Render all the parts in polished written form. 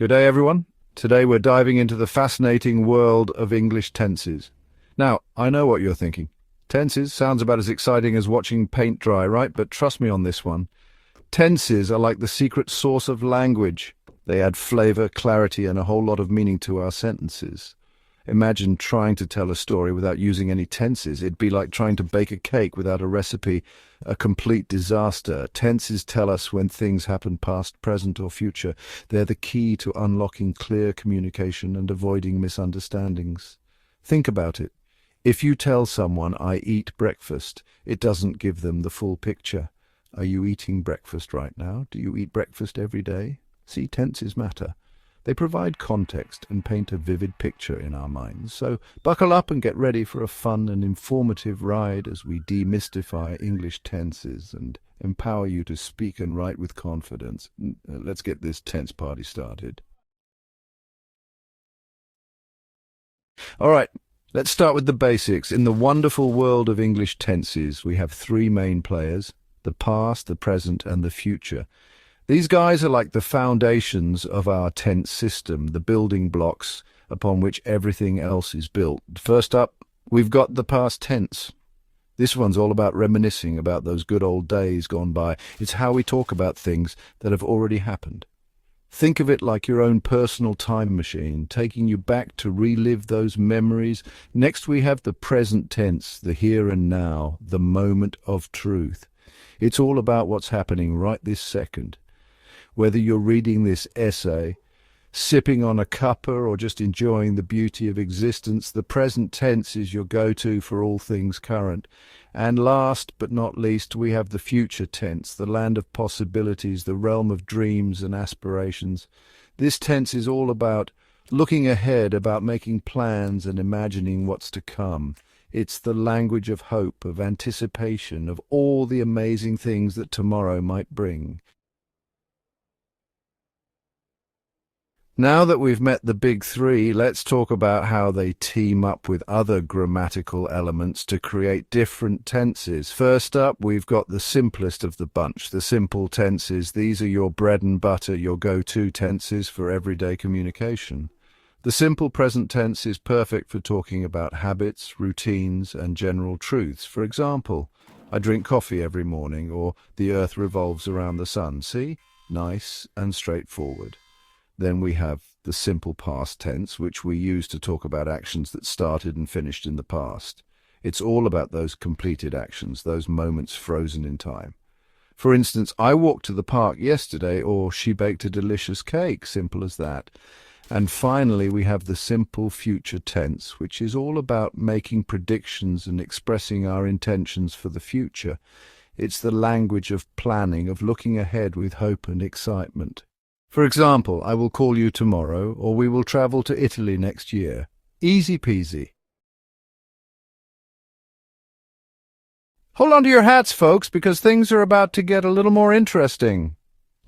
Good day, everyone. Today we're diving into the fascinating world of English tenses. Now, I know what you're thinking. Tenses sounds about as exciting as watching paint dry, right? But trust me on this one. Tenses are like the secret source of language. They add flavor, clarity, and a whole lot of meaning to our sentences. Imagine trying to tell a story without using any tenses. It'd be like trying to bake a cake without a recipe, a complete disaster. Tenses tell us when things happen past, present, or future. They're the key to unlocking clear communication and avoiding misunderstandings. Think about it. If you tell someone, "I eat breakfast," it doesn't give them the full picture. Are you eating breakfast right now? Do you eat breakfast every day? See, tenses matter. They provide context and paint a vivid picture in our minds. So buckle up and get ready for a fun and informative ride as we demystify English tenses and empower you to speak and write with confidence. Let's get this tense party started. All right, let's start with the basics. In the wonderful world of English tenses, we have three main players: the past, the present, and the future. These guys are like the foundations of our tense system, the building blocks upon which everything else is built. First up, we've got the past tense. This one's all about reminiscing about those good old days gone by. It's how we talk about things that have already happened. Think of it like your own personal time machine, taking you back to relive those memories. Next, we have the present tense, the here and now, the moment of truth. It's all about what's happening right this second. Whether you're reading this essay, sipping on a cuppa, or just enjoying the beauty of existence, the present tense is your go-to for all things current. And last but not least, we have the future tense, the land of possibilities, the realm of dreams and aspirations. This tense is all about looking ahead, about making plans and imagining what's to come. It's the language of hope, of anticipation, of all the amazing things that tomorrow might bring. Now that we've met the big three, let's talk about how they team up with other grammatical elements to create different tenses. First up, we've got the simplest of the bunch, the simple tenses. These are your bread and butter, your go-to tenses for everyday communication. The simple present tense is perfect for talking about habits, routines, and general truths. For example, I drink coffee every morning, or the earth revolves around the sun. See? Nice and straightforward. Then we have the simple past tense, which we use to talk about actions that started and finished in the past. It's all about those completed actions, those moments frozen in time. For instance, I walked to the park yesterday, or she baked a delicious cake, simple as that. And finally, we have the simple future tense, which is all about making predictions and expressing our intentions for the future. It's the language of planning, of looking ahead with hope and excitement. For example, I will call you tomorrow, or we will travel to Italy next year. Easy peasy. Hold on to your hats, folks, because things are about to get a little more interesting.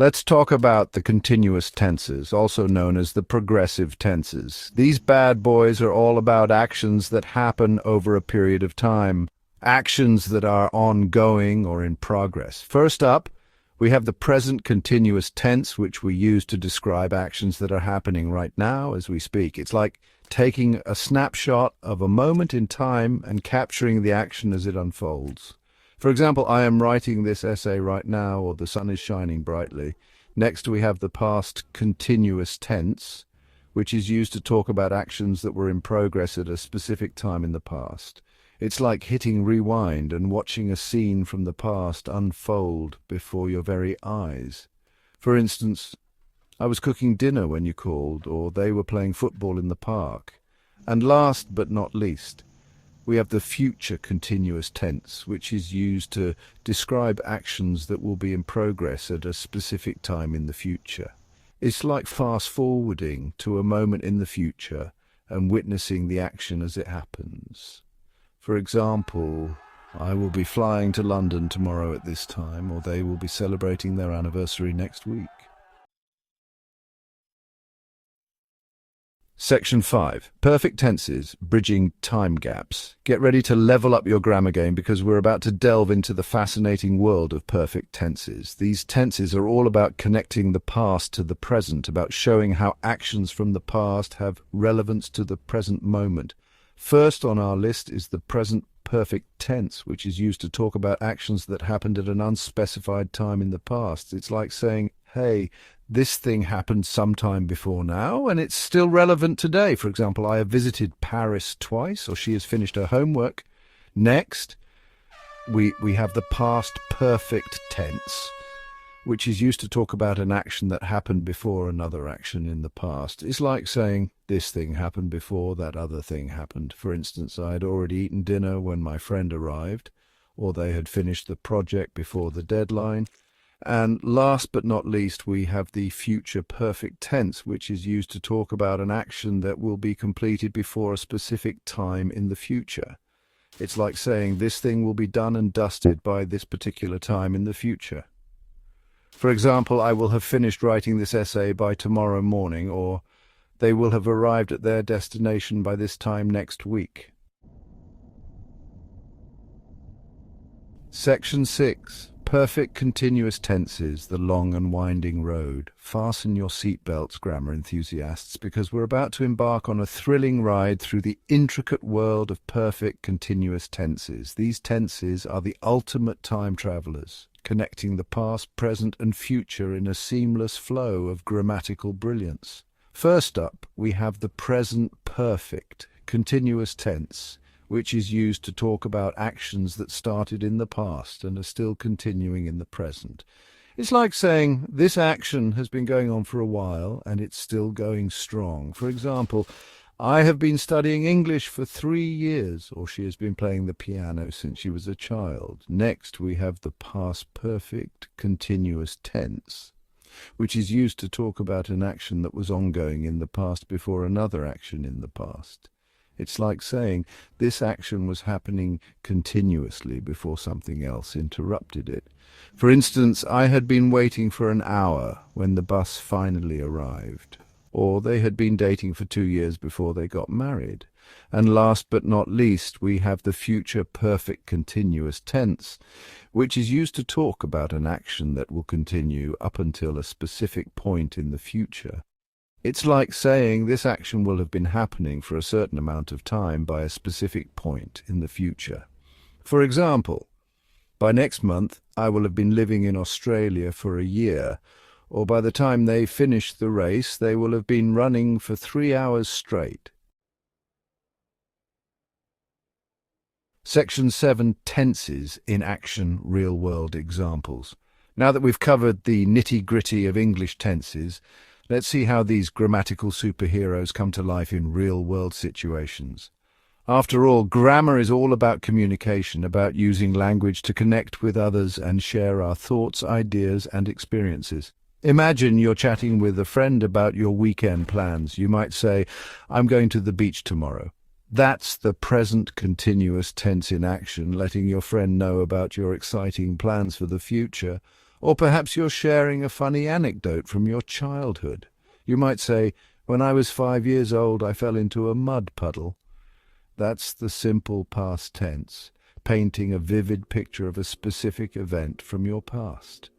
Let's talk about the continuous tenses, also known as the progressive tenses. These bad boys are all about actions that happen over a period of time, actions that are ongoing or in progress. First up, we have the present continuous tense, which we use to describe actions that are happening right now as we speak. It's like taking a snapshot of a moment in time and capturing the action as it unfolds. For example, I am writing this essay right now, or the sun is shining brightly. Next, we have the past continuous tense, which is used to talk about actions that were in progress at a specific time in the past. It's like hitting rewind and watching a scene from the past unfold before your very eyes. For instance, I was cooking dinner when you called, or they were playing football in the park. And last but not least, we have the future continuous tense, which is used to describe actions that will be in progress at a specific time in the future. It's like fast-forwarding to a moment in the future and witnessing the action as it happens. For example, I will be flying to London tomorrow at this time, or they will be celebrating their anniversary next week. Section 5. Perfect tenses, bridging time gaps. Get ready to level up your grammar game because we're about to delve into the fascinating world of perfect tenses. These tenses are all about connecting the past to the present, about showing how actions from the past have relevance to the present moment. First on our list is the present perfect tense, which is used to talk about actions that happened at an unspecified time in the past. It's like saying, hey, this thing happened sometime before now, and it's still relevant today. For example, I have visited Paris twice, or she has finished her homework. Next, we have the past perfect tense, which is used to talk about an action that happened before another action in the past. It's like saying, this thing happened before that other thing happened. For instance, I had already eaten dinner when my friend arrived, or they had finished the project before the deadline. And last but not least, we have the future perfect tense, which is used to talk about an action that will be completed before a specific time in the future. It's like saying this thing will be done and dusted by this particular time in the future. For example, I will have finished writing this essay by tomorrow morning, or they will have arrived at their destination by this time next week. Section 6. Perfect continuous tenses, the long and winding road. Fasten your seatbelts, grammar enthusiasts, because we're about to embark on a thrilling ride through the intricate world of perfect continuous tenses. These tenses are the ultimate time travelers, connecting the past, present, and future in a seamless flow of grammatical brilliance. First up, we have the present perfect continuous tense, which is used to talk about actions that started in the past and are still continuing in the present. It's like saying, this action has been going on for a while and it's still going strong. For example, I have been studying English for 3 years, or she has been playing the piano since she was a child. Next, we have the past perfect continuous tense, which is used to talk about an action that was ongoing in the past before another action in the past. It's like saying this action was happening continuously before something else interrupted it. For instance, I had been waiting for an hour when the bus finally arrived. Or they had been dating for 2 years before they got married. And last but not least, we have the future perfect continuous tense, which is used to talk about an action that will continue up until a specific point in the future. It's like saying this action will have been happening for a certain amount of time by a specific point in the future. For example, by next month, I will have been living in Australia for a year, or by the time they finish the race, they will have been running for 3 hours straight. Section 7. Tenses in action, real-world examples. Now that we've covered the nitty-gritty of English tenses, let's see how these grammatical superheroes come to life in real-world situations. After all, grammar is all about communication, about using language to connect with others and share our thoughts, ideas, and experiences. Imagine you're chatting with a friend about your weekend plans. You might say, I'm going to the beach tomorrow. That's the present continuous tense in action, letting your friend know about your exciting plans for the future. Or perhaps you're sharing a funny anecdote from your childhood. You might say, when I was 5 years old, I fell into a mud puddle. That's the simple past tense, painting a vivid picture of a specific event from your past.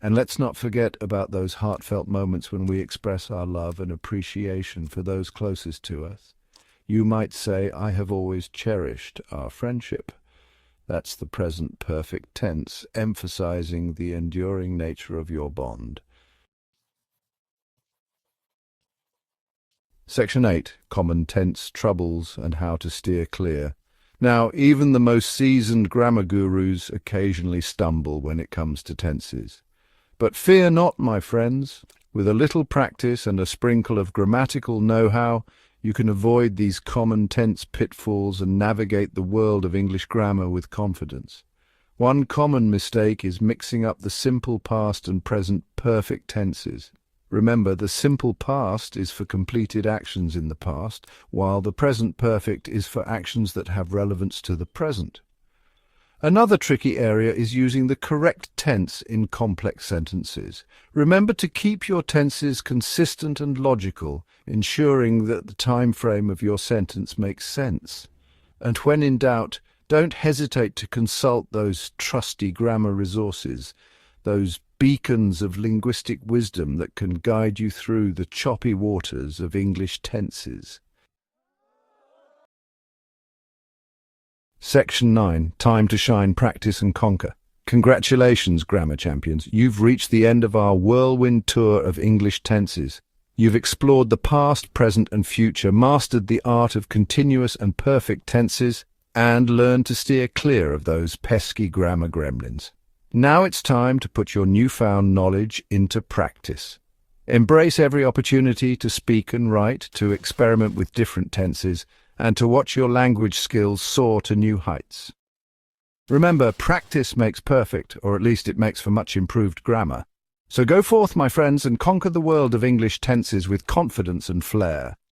And let's not forget about those heartfelt moments when we express our love and appreciation for those closest to us. You might say, I have always cherished our friendship. That's the present perfect tense, emphasizing the enduring nature of your bond. Section 8. Common tense troubles and how to steer clear. Now, even the most seasoned grammar gurus occasionally stumble when it comes to tenses. But fear not, my friends. With a little practice and a sprinkle of grammatical know-how, you can avoid these common tense pitfalls and navigate the world of English grammar with confidence. One common mistake is mixing up the simple past and present perfect tenses. Remember, the simple past is for completed actions in the past, while the present perfect is for actions that have relevance to the present. Another tricky area is using the correct tense in complex sentences. Remember to keep your tenses consistent and logical, ensuring that the time frame of your sentence makes sense. And when in doubt, don't hesitate to consult those trusty grammar resources, those beacons of linguistic wisdom that can guide you through the choppy waters of English tenses. Section 9. Time to shine, practice and conquer. Congratulations, grammar champions. You've reached the end of our whirlwind tour of English tenses. You've explored the past, present and future, mastered the art of continuous and perfect tenses, and learned to steer clear of those pesky grammar gremlins. Now it's time to put your newfound knowledge into practice. Embrace every opportunity to speak and write, to experiment with different tenses, and to watch your language skills soar to new heights. Remember, practice makes perfect, or at least it makes for much improved grammar. So go forth, my friends, and conquer the world of English tenses with confidence and flair.